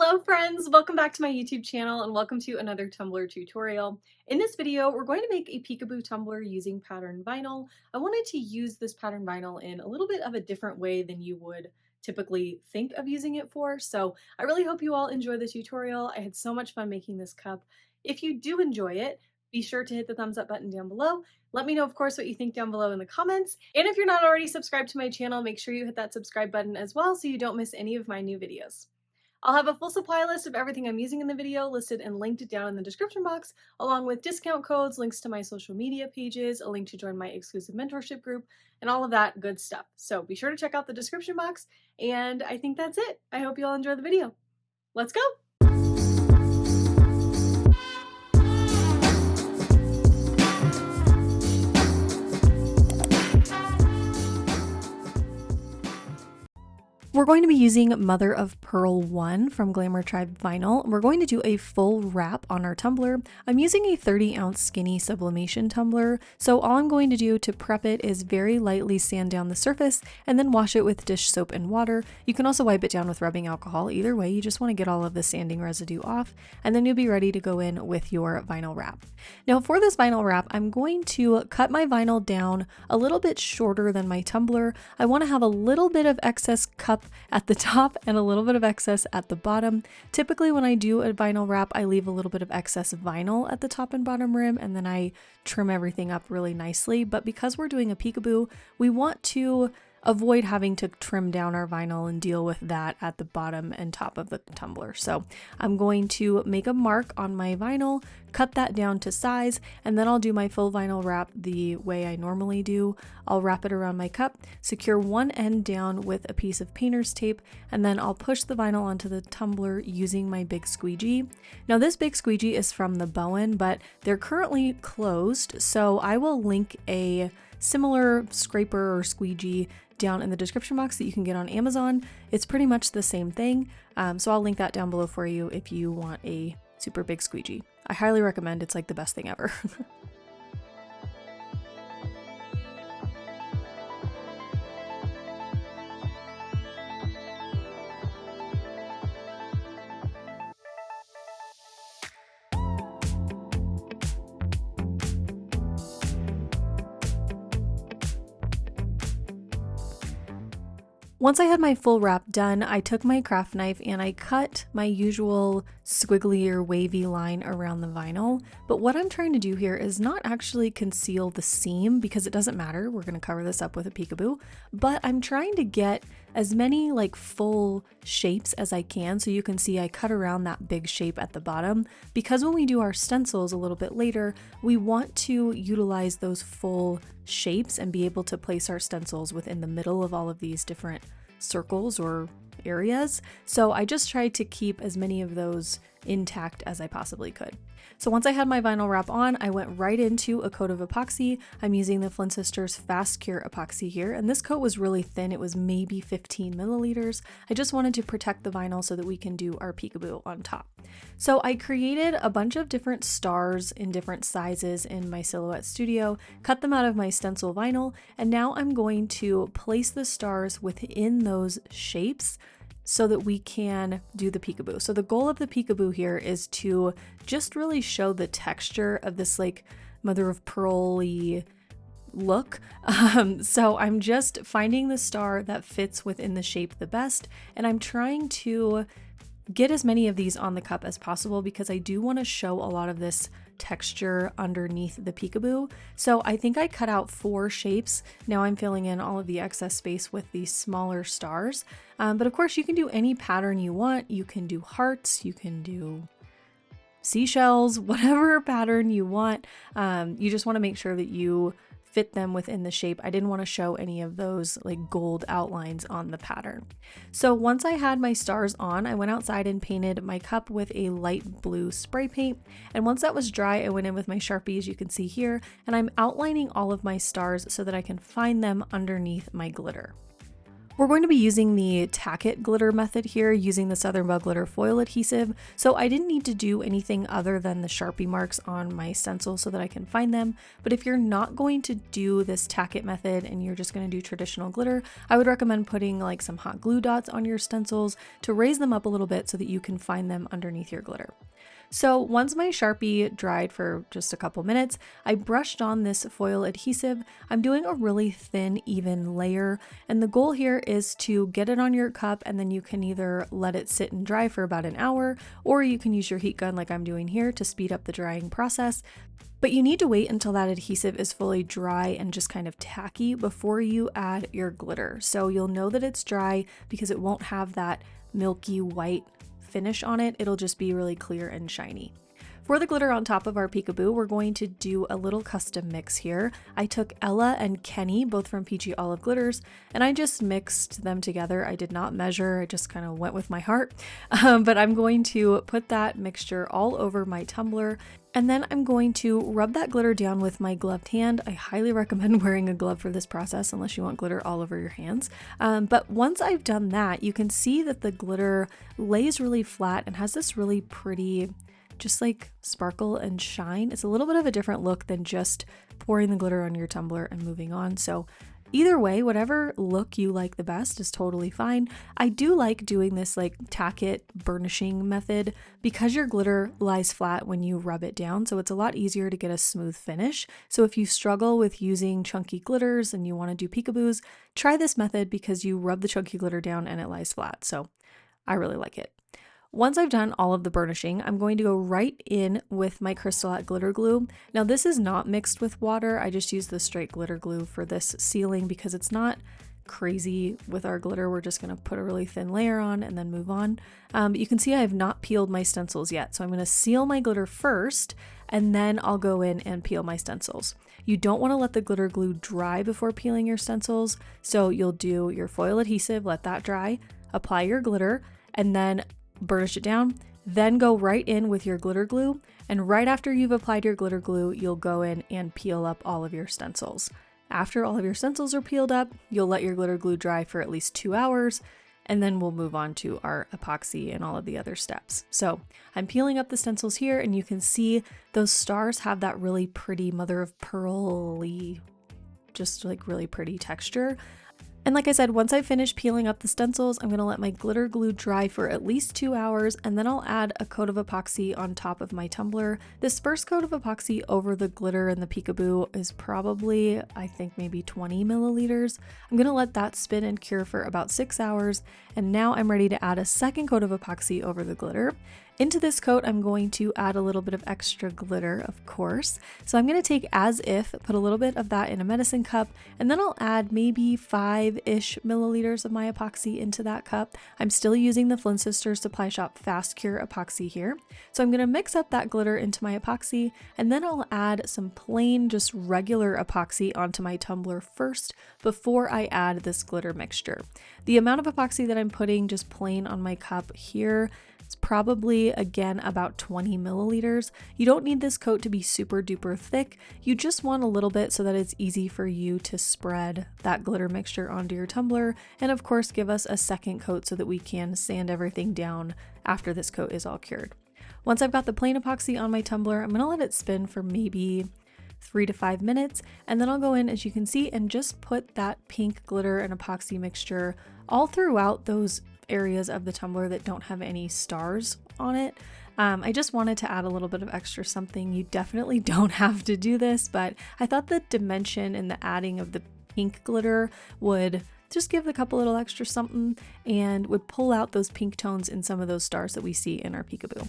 Hello friends, welcome back to my YouTube channel and welcome to another Tumbler tutorial. In this video, we're going to make a peekaboo tumbler using pattern vinyl. I wanted to use this pattern vinyl in a little bit of a different way than you would typically think of using it for. So I really hope you all enjoy the tutorial. I had so much fun making this cup. If you do enjoy it, be sure to hit the thumbs up button down below. Let me know, of course, what you think down below in the comments. And if you're not already subscribed to my channel, make sure you hit that subscribe button as well so you don't miss any of my new videos. I'll have a full supply list of everything I'm using in the video listed and linked down in the description box, along with discount codes, links to my social media pages, a link to join my exclusive mentorship group, and all of that good stuff. So be sure to check out the description box, and I think that's it. I hope you all enjoy the video. Let's go! We're going to be using Mother of Pearl 1 from Glamour Tribe Vinyl. We're going to do a full wrap on our tumbler. I'm using a 30-ounce skinny sublimation tumbler, so all I'm going to do to prep it is very lightly sand down the surface and then wash it with dish soap and water. You can also wipe it down with rubbing alcohol. Either way, you just want to get all of the sanding residue off, and then you'll be ready to go in with your vinyl wrap. Now for this vinyl wrap, I'm going to cut my vinyl down a little bit shorter than my tumbler. I want to have a little bit of excess cup at the top and a little bit of excess at the bottom. Typically when I do a vinyl wrap, I leave a little bit of excess vinyl at the top and bottom rim, and then I trim everything up really nicely. But because we're doing a peekaboo, we want to avoid having to trim down our vinyl and deal with that at the bottom and top of the tumbler. So I'm going to make a mark on my vinyl, cut that down to size, and then I'll do my full vinyl wrap the way I normally do. I'll wrap it around my cup, secure one end down with a piece of painter's tape, and then I'll push the vinyl onto the tumbler using my big squeegee. Now this big squeegee is from the Bowen, but they're currently closed, so I will link a similar scraper or squeegee down in the description box that you can get on Amazon. It's pretty much the same thing, so I'll link that down below for you if you want a super big squeegee. I highly recommend. It's like the best thing ever. Once I had my full wrap done, I took my craft knife and I cut my usual squiggly or wavy line around the vinyl. But what I'm trying to do here is not actually conceal the seam, because it doesn't matter. We're going to cover this up with a peekaboo. But I'm trying to get as many like full shapes as I can. So you can see I cut around that big shape at the bottom, because when we do our stencils a little bit later, we want to utilize those full shapes and be able to place our stencils within the middle of all of these different circles or areas. So I just tried to keep as many of those intact as I possibly could. So once I had my vinyl wrap on, I went right into a coat of epoxy. I'm using the Flynn Sisters Fast Cure epoxy here, and this coat was really thin. It was maybe 15 milliliters. I just wanted to protect the vinyl so that we can do our peekaboo on top. So I created a bunch of different stars in different sizes in my Silhouette Studio, cut them out of my stencil vinyl, and now I'm going to place the stars within those shapes so that we can do the peekaboo. So the goal of the peekaboo here is to just really show the texture of this like mother of pearl-y look. So I'm just finding the star that fits within the shape the best, and I'm trying to get as many of these on the cup as possible because I do want to show a lot of this texture underneath the peekaboo. So I think I cut out 4 shapes. Now I'm filling in all of the excess space with these smaller stars. But of course you can do any pattern you want. You can do hearts, you can do seashells, whatever pattern you want. You just want to make sure that you fit them within the shape. I didn't want to show any of those like gold outlines on the pattern. So once I had my stars on, I went outside and painted my cup with a light blue spray paint. And once that was dry, I went in with my Sharpie, as you can see here, and I'm outlining all of my stars so that I can find them underneath my glitter. We're going to be using the Tack It glitter method here using the Southern Belle Glitter foil adhesive, so I didn't need to do anything other than the Sharpie marks on my stencil so that I can find them. But if you're not going to do this Tack It method and you're just going to do traditional glitter, I would recommend putting like some hot glue dots on your stencils to raise them up a little bit so that you can find them underneath your glitter. So once my Sharpie dried for just a couple minutes, I brushed on this foil adhesive. I'm doing a really thin, even layer, and the goal here is to get it on your cup, and then you can either let it sit and dry for about an hour, or you can use your heat gun like I'm doing here to speed up the drying process. But you need to wait until that adhesive is fully dry and just kind of tacky before you add your glitter. So you'll know that it's dry because it won't have that milky white finish on it. It'll just be really clear and shiny. For the glitter on top of our peekaboo, we're going to do a little custom mix here. I took Ella and Kenny, both from Peachy Olive Glitters, and I just mixed them together. I did not measure, I just kind of went with my heart. But I'm going to put that mixture all over my tumbler, and then I'm going to rub that glitter down with my gloved hand. I highly recommend wearing a glove for this process unless you want glitter all over your hands. But once I've done that, you can see that the glitter lays really flat and has this really pretty, just like sparkle and shine. It's a little bit of a different look than just pouring the glitter on your tumbler and moving on. So either way, whatever look you like the best is totally fine. I do like doing this like tack it burnishing method because your glitter lies flat when you rub it down, so it's a lot easier to get a smooth finish. So if you struggle with using chunky glitters and you want to do peekaboos, try this method because you rub the chunky glitter down and it lies flat. So I really like it. Once I've done all of the burnishing, I'm going to go right in with my CRYSTALAC glitter glue. Now this is not mixed with water, I just use the straight glitter glue for this sealing because it's not crazy with our glitter. We're just going to put a really thin layer on and then move on. But you can see I have not peeled my stencils yet, so I'm going to seal my glitter first and then I'll go in and peel my stencils. You don't want to let the glitter glue dry before peeling your stencils, so you'll do your foil adhesive, let that dry, apply your glitter, and then burnish it down, then go right in with your glitter glue, and right after you've applied your glitter glue, you'll go in and peel up all of your stencils. After all of your stencils are peeled up, you'll let your glitter glue dry for at least 2 hours, and then we'll move on to our epoxy and all of the other steps. So I'm peeling up the stencils here, and you can see those stars have that really pretty mother of pearl-y, just like really pretty texture. And like I said, once I finish peeling up the stencils, I'm going to let my glitter glue dry for at least 2 hours, and then I'll add a coat of epoxy on top of my tumbler. This first coat of epoxy over the glitter and the peekaboo is probably, I think, maybe 20 milliliters. I'm going to let that spin and cure for about 6 hours, and now I'm ready to add a second coat of epoxy over the glitter. Into this coat, I'm going to add a little bit of extra glitter, of course. So I'm going to take As If, put a little bit of that in a medicine cup, and then I'll add maybe 5-ish milliliters of my epoxy into that cup. I'm still using the Flynn Sisters Supply Shop Fast Cure epoxy here. So I'm going to mix up that glitter into my epoxy, and then I'll add some plain, just regular epoxy onto my tumbler first before I add this glitter mixture. The amount of epoxy that I'm putting just plain on my cup here, it's probably, again, about 20 milliliters. You don't need this coat to be super duper thick. You just want a little bit so that it's easy for you to spread that glitter mixture onto your tumbler. And of course, give us a second coat so that we can sand everything down after this coat is all cured. Once I've got the plain epoxy on my tumbler, I'm gonna let it spin for maybe 3 to 5 minutes. And then I'll go in, as you can see, and just put that pink glitter and epoxy mixture all throughout those areas of the tumbler that don't have any stars on it. I just wanted to add a little bit of extra something. You definitely don't have to do this, but I thought the dimension and the adding of the pink glitter would just give a couple little extra something and would pull out those pink tones in some of those stars that we see in our peekaboo.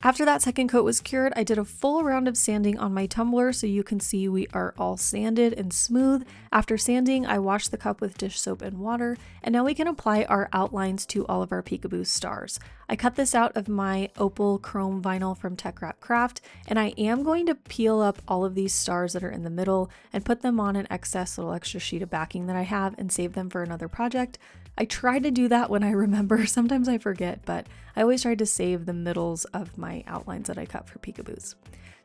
After that second coat was cured, I did a full round of sanding on my tumbler so you can see we are all sanded and smooth. After sanding, I washed the cup with dish soap and water, and now we can apply our outlines to all of our peekaboo stars. I cut this out of my opal chrome vinyl from TECKWRAP Craft, and I am going to peel up all of these stars that are in the middle and put them on an excess little extra sheet of backing that I have and save them for another project. I try to do that when I remember. Sometimes I forget, but I always try to save the middles of my outlines that I cut for peekaboos.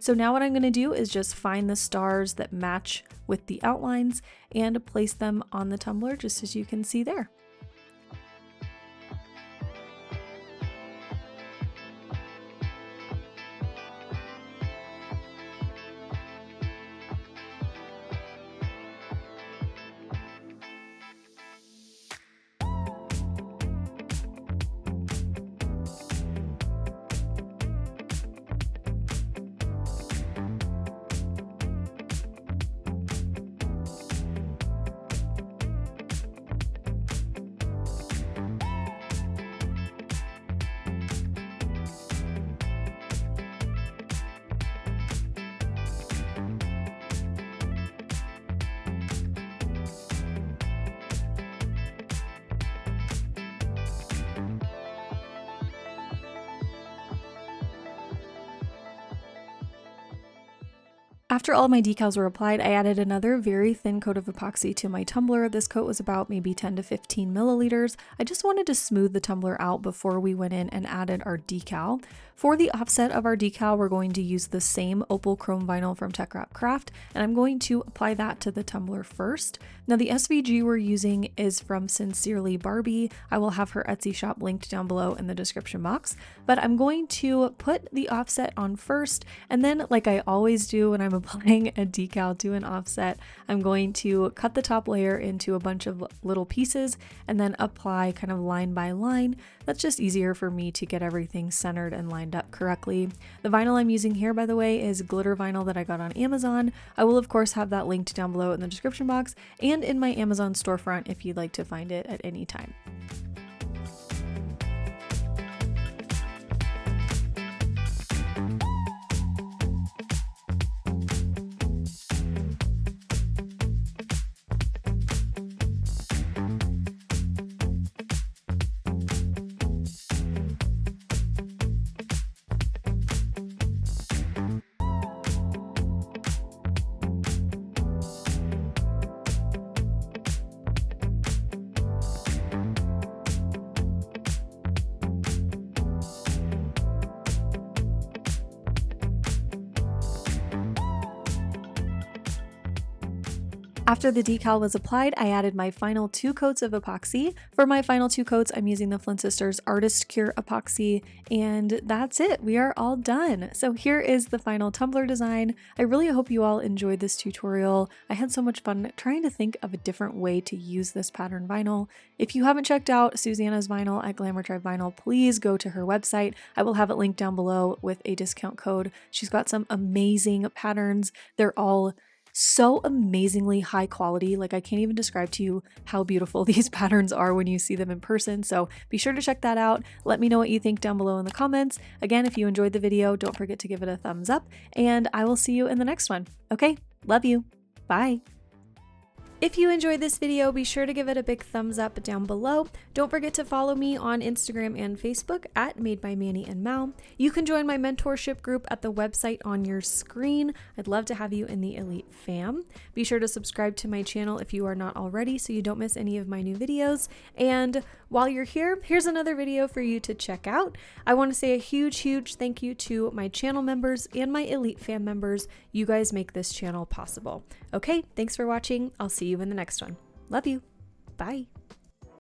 So now what I'm going to do is just find the stars that match with the outlines and place them on the tumbler, just as you can see there. After all my decals were applied, I added another very thin coat of epoxy to my tumbler. This coat was about maybe 10 to 15 milliliters. I just wanted to smooth the tumbler out before we went in and added our decal. For the offset of our decal, we're going to use the same opal chrome vinyl from TECKWRAP Craft, and I'm going to apply that to the tumbler first. Now the SVG we're using is from Sincerely Barbie. I will have her Etsy shop linked down below in the description box, but I'm going to put the offset on first, and then like I always do when I'm applying a decal to an offset, I'm going to cut the top layer into a bunch of little pieces and then apply kind of line by line. That's just easier for me to get everything centered and lined up correctly. The vinyl I'm using here, by the way, is glitter vinyl that I got on Amazon. I will of course have that linked down below in the description box and in my Amazon storefront if you'd like to find it at any time. After the decal was applied, I added my final 2 coats of epoxy. For my final 2 coats, I'm using the Flynn Sisters Artist Cure epoxy, and that's it. We are all done. So here is the final tumbler design. I really hope you all enjoyed this tutorial. I had so much fun trying to think of a different way to use this pattern vinyl. If you haven't checked out Susanna's vinyl at Glamour Tribe Vinyl, please go to her website. I will have it linked down below with a discount code. She's got some amazing patterns. They're all so amazingly high quality. Like I can't even describe to you how beautiful these patterns are when you see them in person. So be sure to check that out. Let me know what you think down below in the comments. Again, if you enjoyed the video, don't forget to give it a thumbs up, and I will see you in the next one. Okay, love you. Bye. If you enjoyed this video, be sure to give it a big thumbs up down below. Don't forget to follow me on Instagram and Facebook at Made by Manny and Mal. You can join my mentorship group at the website on your screen. I'd love to have you in the Elite fam. Be sure to subscribe to my channel if you are not already so you don't miss any of my new videos. And while you're here, here's another video for you to check out. I want to say a huge thank you to my channel members and my Elite fam members. You guys make this channel possible. Okay, thanks for watching. I'll see you in the next one. Love you. Bye.